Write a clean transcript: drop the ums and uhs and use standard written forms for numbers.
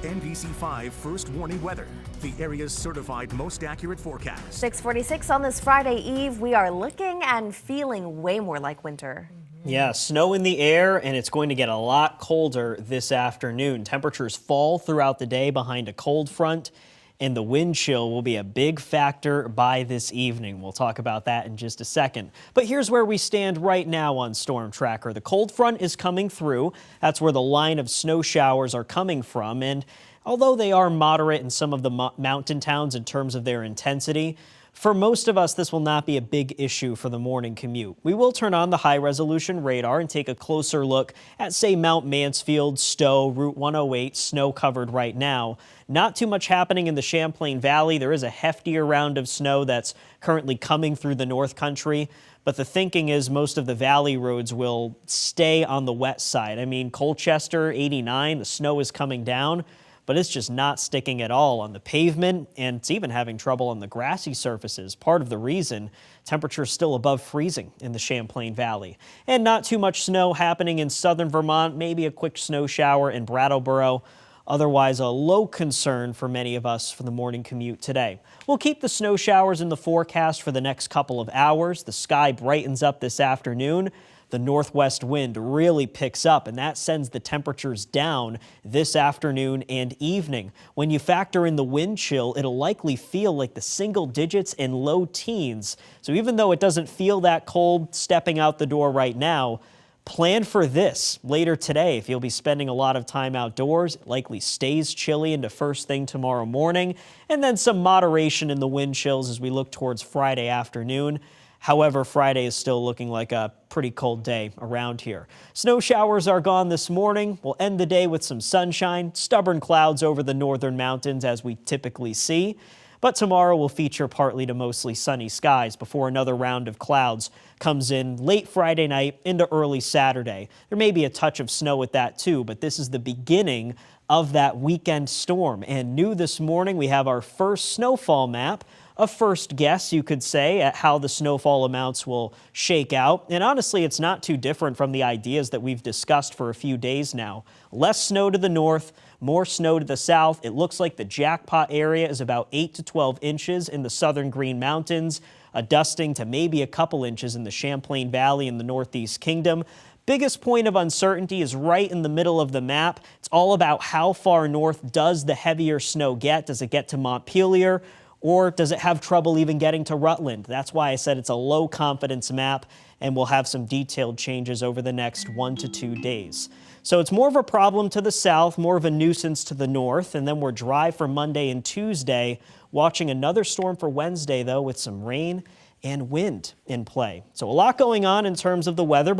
NBC5 First Warning Weather, the area's certified most accurate forecast. 6:46 on this Friday Eve. We are looking and feeling way more like winter. Yeah, snow in the air, and it's going to get a lot colder this afternoon. Temperatures fall throughout the day behind a cold front, and the wind chill will be a big factor by this evening. We'll talk about that in just a second. But here's where we stand right now on Storm Tracker. The cold front is coming through. That's where the line of snow showers are coming from. And although they are moderate in some of the mountain towns in terms of their intensity, for most of us, this will not be a big issue for the morning commute. We will turn on the high-resolution radar and take a closer look at, say, Mount Mansfield, Stowe, Route 108, snow-covered right now. Not too much happening in the Champlain Valley. There is a heftier round of snow that's currently coming through the North Country. But the thinking is most of the valley roads will stay on the wet side. I mean, Colchester, 89, the snow is coming down, but it's just not sticking at all on the pavement, and it's even having trouble on the grassy surfaces. Part of the reason, temperatures still above freezing in the Champlain Valley. And not too much snow happening in southern Vermont, maybe a quick snow shower in Brattleboro. Otherwise, a low concern for many of us for the morning commute today. We'll keep the snow showers in the forecast for the next couple of hours. The sky brightens up this afternoon. The northwest wind really picks up, and that sends the temperatures down this afternoon and evening. When you factor in the wind chill, it'll likely feel like the single digits and low teens. So even though it doesn't feel that cold stepping out the door right now, plan for this later today. If you'll be spending a lot of time outdoors, it likely stays chilly into first thing tomorrow morning, and then some moderation in the wind chills as we look towards Friday afternoon. However, Friday is still looking like a pretty cold day around here. Snow showers are gone this morning. We'll end the day with some sunshine, stubborn clouds over the northern mountains as we typically see. But tomorrow will feature partly to mostly sunny skies before another round of clouds comes in late Friday night into early Saturday. There may be a touch of snow with that too, but this is the beginning of that weekend storm. And new this morning, we have our first snowfall map. A first guess, you could say, at how the snowfall amounts will shake out. And honestly, it's not too different from the ideas that we've discussed for a few days now. Less snow to the north, more snow to the south. It looks like the jackpot area is about 8 to 12 inches in the southern Green Mountains, a dusting to maybe a couple inches in the Champlain Valley in the Northeast Kingdom. Biggest point of uncertainty is right in the middle of the map. It's all about how far north does the heavier snow get? Does it get to Montpelier? Or does it have trouble even getting to Rutland? That's why I said it's a low confidence map, and we'll have some detailed changes over the next 1 to 2 days. So it's more of a problem to the south, more of a nuisance to the north, and then we're dry for Monday and Tuesday, watching another storm for Wednesday, though, with some rain and wind in play. So a lot going on in terms of the weather.